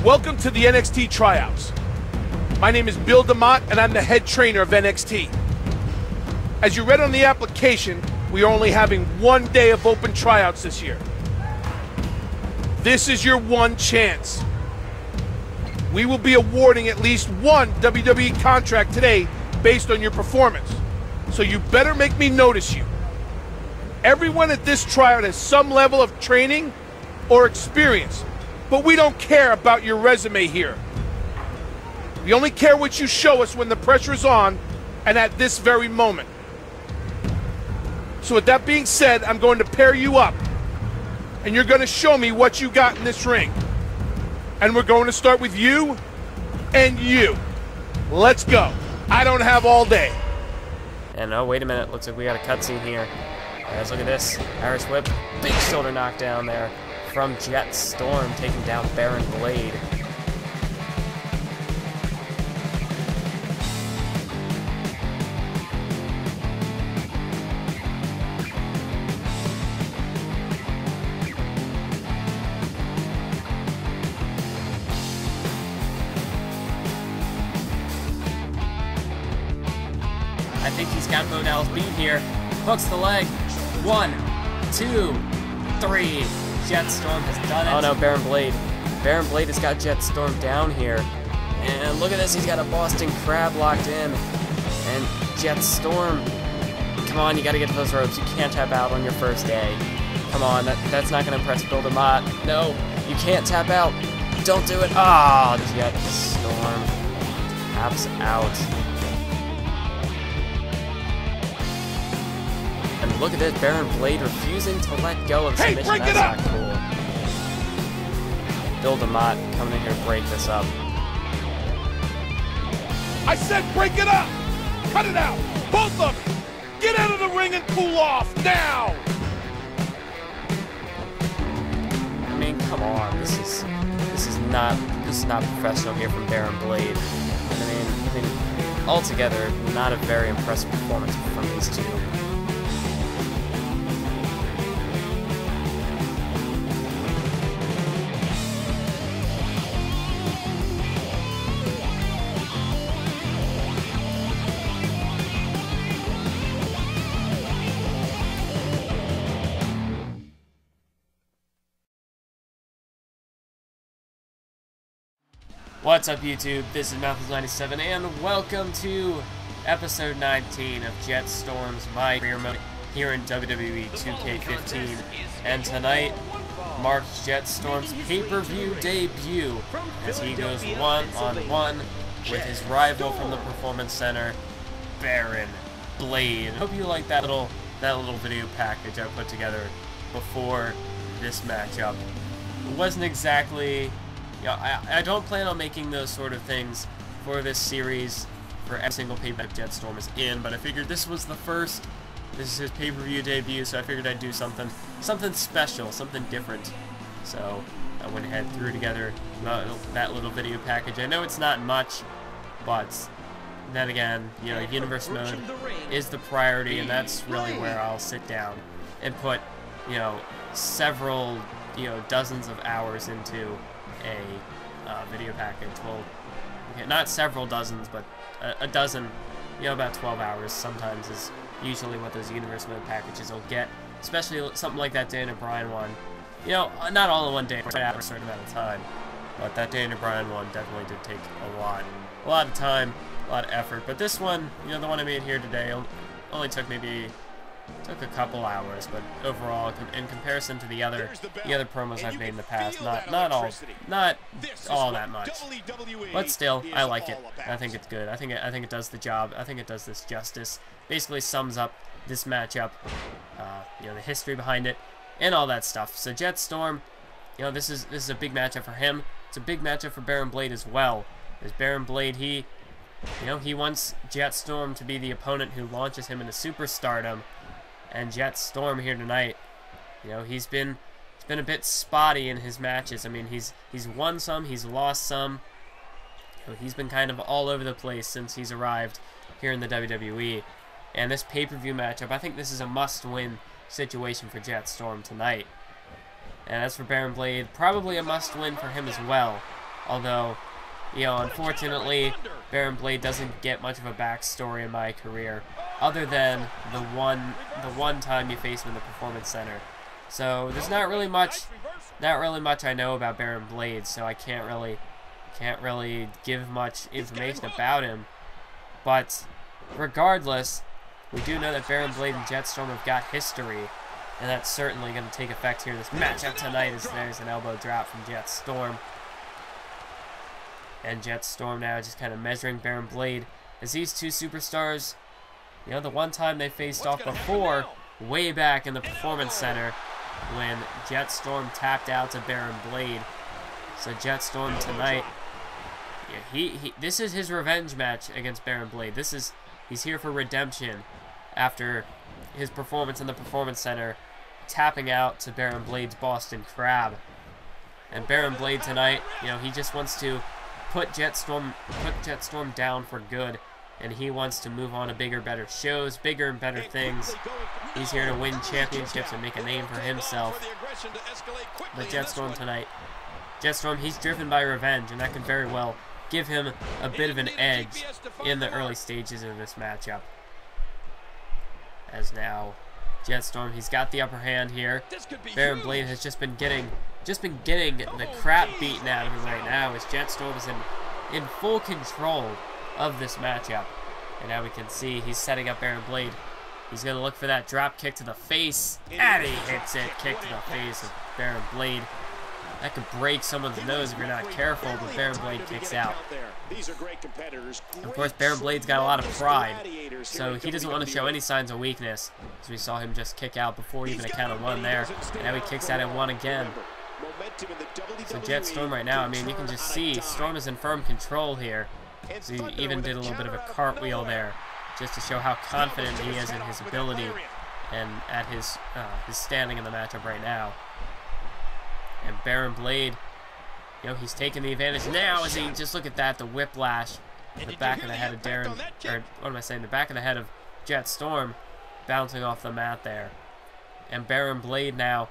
Welcome to the NXT tryouts. My name is Bill DeMott, and I'm the head trainer of NXT. As you read on the application, we are only having 1 day of open tryouts this year. This is your one chance. We will be awarding at least one WWE contract today based on your performance. So you better make me notice you. Everyone at this tryout has some level of training or experience, but we don't care about your resume here. We only care what you show us when the pressure is on and at this very moment. So with that being said, I'm going to pair you up, and you're going to show me what you got in this ring. And we're going to start with you and you. Let's go. I don't have all day. And oh, wait a minute. Looks like we got a cutscene here. Guys, look at this. Irish whip. Big shoulder knockdown there from Jett Storm, taking down Barron Blade. I think he's got Modell's beat here. Hooks the leg. 1, 2, 3. Jetstorm has done it. Oh no, Barron Blade. Barron Blade has got Jetstorm down here. And look at this, he's got a Boston Crab locked in. And Jetstorm, come on, you gotta get to those ropes. You can't tap out on your first day. Come on, that's not gonna impress Bill DeMott. No, you can't tap out. Don't do it. Ah, Jetstorm taps out. And look at this, Barron Blade refusing to let go of submission. Break it That's up! not cool. Bill DeMott coming in here to break this up. I said break it up! Cut it out! Both of you! Get out of the ring and cool off, now! I mean, come on, this is not professional here from Barron Blade. I mean, altogether, not a very impressive performance from these two. What's up, YouTube? This is Malthus97, and welcome to episode 19 of Jett Storm's My Career Mode here in WWE 2K15. And tonight marks Jett Storm's pay-per-view debut as he goes one-on-one with his rival from the Performance Center, Barron Blade. Hope you like that little video package I put together before this matchup. It wasn't exactly... Yeah, I don't plan on making those sort of things for this series for every single pay-per-view Jett Storm is in, but I figured this was the first. This is his pay-per-view debut, so I figured I'd do something special, something different. So I went ahead and threw together that little video package. I know it's not much, but then again, you know, universe mode is the priority, and that's really where I'll sit down and put, you know, several, you know, dozens of hours into a video package. Well, okay, not several dozens, but a dozen, you know, about 12 hours sometimes is usually what those universe mode packages will get, especially something like that Daniel Bryan one. You know, not all in one day, right after a certain amount of time, but that Daniel Bryan one definitely did take a lot of time, a lot of effort. But this one, you know, the one I made here today, only took a couple hours, but overall, in comparison to the other promos I've made in the past, not all that much. But still, I like it. I think it's good. I think it does the job. I think it does this justice. Basically sums up this matchup, you know, the history behind it, and all that stuff. So Jett Storm, you know, this is a big matchup for him. It's a big matchup for Barron Blade as well. As Barron Blade, he wants Jett Storm to be the opponent who launches him into superstardom. And Jett Storm here tonight, you know, he's been a bit spotty in his matches. I mean, he's won some, he's lost some. You know, he's been kind of all over the place since he's arrived here in the WWE. And this pay-per-view matchup, I think this is a must-win situation for Jett Storm tonight. And as for Barron Blade, probably a must-win for him as well. Although, you know, unfortunately, Barron Blade doesn't get much of a backstory in my career, other than the one time you faced him in the Performance Center. So there's not really much I know about Barron Blade, so I can't really give much information about him. But regardless, we do know that Barron Blade and Jetstorm have got history, and that's certainly going to take effect here in this matchup tonight, as there's an elbow drop from Jetstorm. And Jetstorm now just kind of measuring Barron Blade, as these two superstars, you know, the one time they faced off before, way back in the Performance Center, when Jetstorm tapped out to Barron Blade. So Jetstorm tonight, yeah, this is his revenge match against Barron Blade. He's here for redemption after his performance in the Performance Center, tapping out to Barron Blade's Boston Crab. And Barron Blade tonight, you know, he just wants to put Jetstorm down for good, and he wants to move on to bigger, better shows, bigger and better things. He's here to win championships and make a name for himself. But Jetstorm tonight, he's driven by revenge, and that could very well give him a bit of an edge in the early stages of this matchup. As now, Jetstorm, he's got the upper hand here. Barron Blade has just been getting the crap beaten out of him right now, as Jetstorm is in full control of this matchup. And now we can see he's setting up Barron Blade. He's going to look for that drop kick to the face, and he hits it. Kick to the face of Barron Blade. That could break someone's nose if you're not careful, but Barron Blade kicks out. Of course, Barron Blade's got a lot of pride, so he doesn't want to show any signs of weakness. So we saw him just kick out before even a count of one there, and now he kicks out at one again. So Jetstorm right now, I mean, you can just see Storm is in firm control here. So he even did a little bit of a cartwheel there, just to show how confident he is in his ability and at his standing in the matchup right now. And Barron Blade, you know, he's taking the advantage now as he, just look at that, the whiplash in the back of the head of the back of the head of Jetstorm, bouncing off the mat there. And Barron Blade now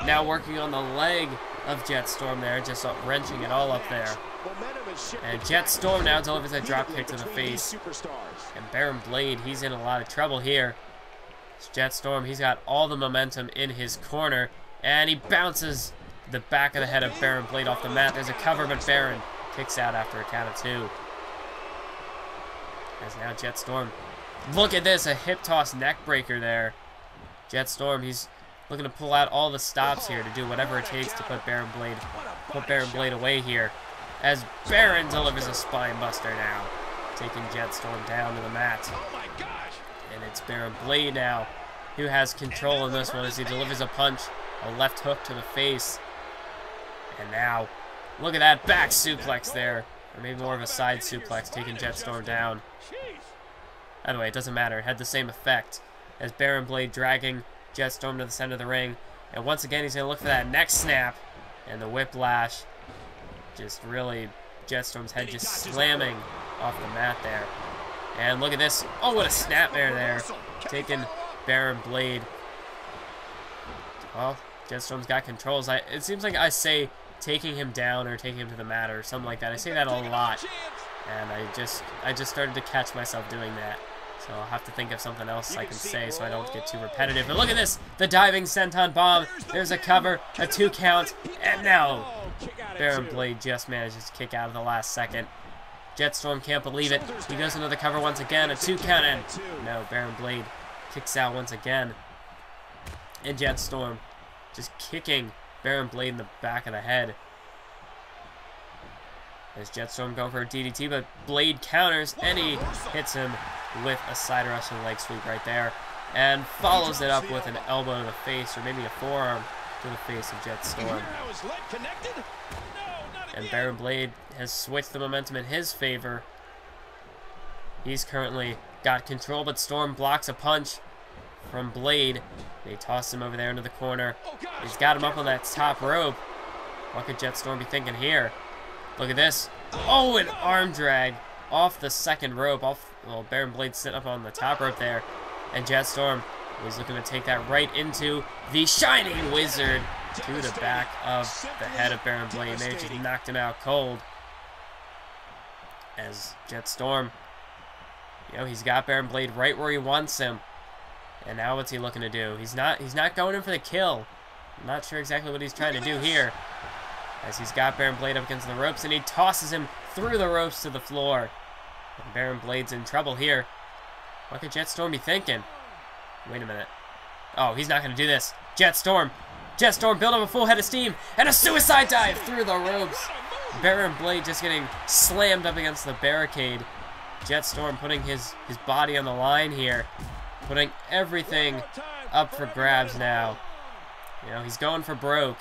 working on the leg of Jetstorm there, just wrenching it all up there. And Jetstorm now delivers a drop kick to the face. And Barron Blade, he's in a lot of trouble here. It's Jetstorm, he's got all the momentum in his corner, and he bounces the back of the head of Barron Blade off the mat. There's a cover, but Barron kicks out after a count of two. As now Jetstorm, look at this, a hip toss neck breaker there. Jetstorm, he's looking to pull out all the stops here to do whatever it takes to put Barron Blade away here. As Barron delivers a spine buster now, taking Jetstorm down to the mat. And it's Barron Blade now who has control in this one as he delivers a punch, a left hook to the face. And now, look at that back suplex there, or maybe more of a side suplex, taking Jetstorm down. By the way, it doesn't matter, it had the same effect as Barron Blade dragging Jetstorm to the center of the ring. And once again, he's going to look for that neck snap, and the whiplash. Just really, Jetstorm's head just slamming off the mat there. And look at this. Oh, what a snapmare there. Taking Barron Blade. Well, Jetstorm's got controls. It seems like I say taking him down or taking him to the mat or something like that. I say that a lot. And I just started to catch myself doing that. So I'll have to think of something else I can say so I don't get too repetitive. But look at this. The diving senton bomb. There's a cover, a 2 count, and now Barron Blade just manages to kick out of the last second. Jetstorm can't believe it. He goes into the cover once again, a 2 count, and no, Barron Blade kicks out once again. And Jetstorm just kicking Barron Blade in the back of the head. As Jetstorm going for a DDT, but Blade counters, and he hits him with a side Russian leg sweep right there. And follows it up with an elbow to the face, or maybe a forearm to the face of Jetstorm. And Barron Blade has switched the momentum in his favor. He's currently got control, but Storm blocks a punch from Blade. They toss him over there into the corner. He's got him up on that top rope. What could Jetstorm be thinking here? Look at this. Oh, an arm drag off the second rope. Well, Barron Blade sitting up on the top rope there. And Jetstorm was looking to take that right into the Shining Wizard to the back of the head of Barron Blade. They just knocked him out cold. as Jett Storm, you know, he's got Barron Blade right where he wants him. And now what's he looking to do? He's not going in for the kill. I'm not sure exactly what he's trying to do here, as he's got Barron Blade up against the ropes, and he tosses him through the ropes to the floor. And Barron Blade's in trouble here. What could Jett Storm be thinking? Wait a minute. Oh, he's not going to do this. Jett Storm built up a full head of steam, and a suicide dive through the ropes. Barron Blade just getting slammed up against the barricade. Jett Storm putting his body on the line here, putting everything up for grabs now. You know, he's going for broke,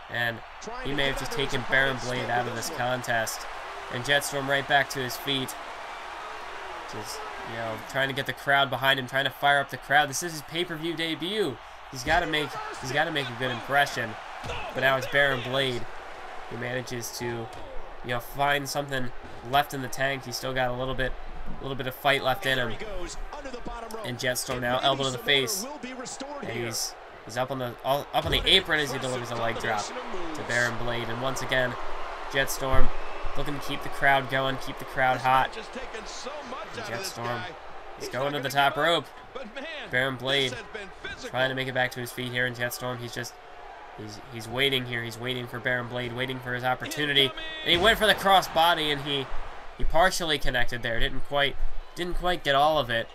and he may have just taken Barron Blade out of this contest. And Jett Storm right back to his feet, just, you know, trying to get the crowd behind him, trying to fire up the crowd. This is his pay-per-view debut. He's got to make a good impression. But now it's Barron Blade who manages to, you know, find something left in the tank. He's still got a little bit of fight left in him. And Jett Storm now elbow to the face, and he's up on the apron as he delivers a leg drop to Barron Blade. And once again, Jett Storm looking to keep the crowd going, keep the crowd hot. And Jett Storm is going to the top rope. Barron Blade trying to make it back to his feet here, and Jett Storm, he's waiting here. He's waiting for Barron Blade, waiting for his opportunity. And he went for the cross body, and he partially connected there. Didn't quite get all of it.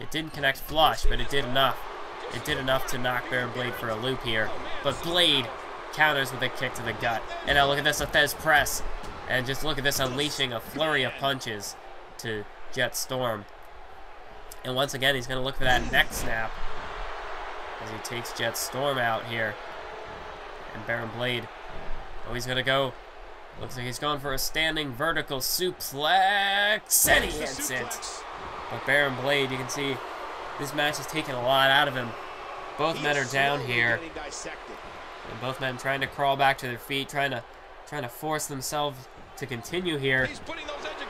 It didn't connect flush, but it did enough. It did enough to knock Barron Blade for a loop here. But Blade counters with a kick to the gut. And now look at this, a Thez press. And just look at this, unleashing a flurry of punches to Jett Storm. And once again, he's going to look for that neck snap as he takes Jett Storm out here. And Barron Blade, oh, he's going to go. Looks like he's going for a standing vertical suplex. And he hits it. But Barron Blade, you can see this match has taken a lot out of him. Both men are down here. And both men trying to crawl back to their feet, trying to force themselves to continue here.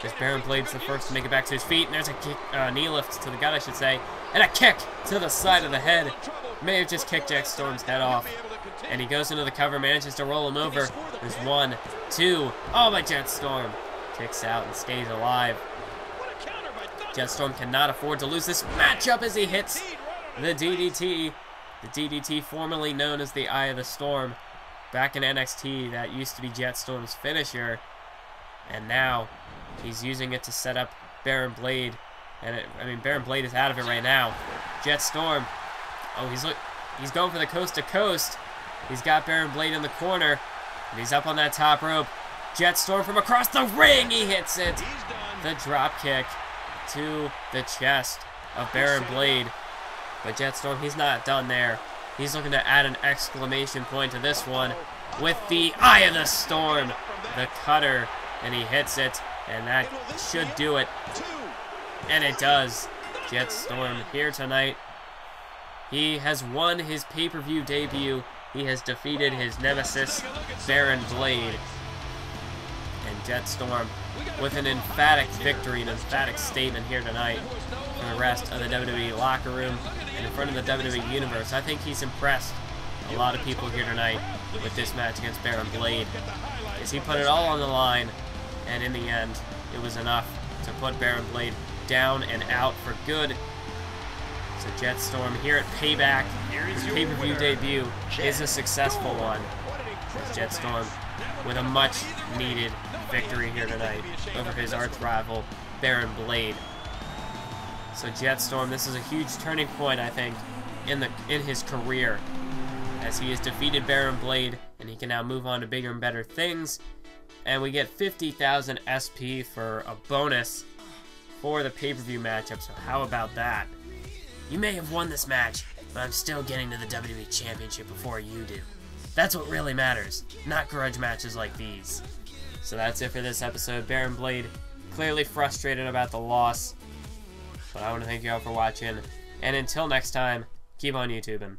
As Barron Blade's the first to make it back to his feet, and there's a kick, knee lift to the gut, I should say, and a kick to the side of the head. May have just kicked Jett Storm's head off. And he goes into the cover, manages to roll him over. There's 1, 2. Oh, but Jett Storm kicks out and stays alive. Jett Storm cannot afford to lose this matchup as he hits the DDT. The DDT, formerly known as the Eye of the Storm. Back in NXT, that used to be Jett Storm's finisher. And now he's using it to set up Barron Blade. And Barron Blade is out of it right now. Jett Storm. Oh, he's going for the coast to coast. He's got Barron Blade in the corner. And he's up on that top rope. Jett Storm from across the ring. He hits it. The drop kick to the chest of Barron Blade. But Jett Storm, he's not done there. He's looking to add an exclamation point to this one with the Eye of the Storm, the cutter, and he hits it, and that should do it. And it does. Jett Storm here tonight. He has won his pay-per-view debut. He has defeated his nemesis, Barron Blade. And Jett Storm with an emphatic victory, an emphatic statement here tonight for the rest of the WWE locker room and in front of the WWE Universe. I think he's impressed a lot of people here tonight with this match against Barron Blade, as he put it all on the line, and in the end, it was enough to put Barron Blade down and out for good. So Jett Storm here at Payback, his pay-per-view debut is a successful one. As Jett Storm with a much-needed victory here tonight over his arch-rival, Barron Blade. So Jett Storm, this is a huge turning point, I think, in his career, as he has defeated Barron Blade, and he can now move on to bigger and better things. And we get 50,000 SP for a bonus for the pay-per-view matchup, so how about that? You may have won this match, but I'm still getting to the WWE Championship before you do. That's what really matters, not grudge matches like these. So that's it for this episode. Barron Blade clearly frustrated about the loss, but I want to thank you all for watching, and until next time, keep on YouTubing.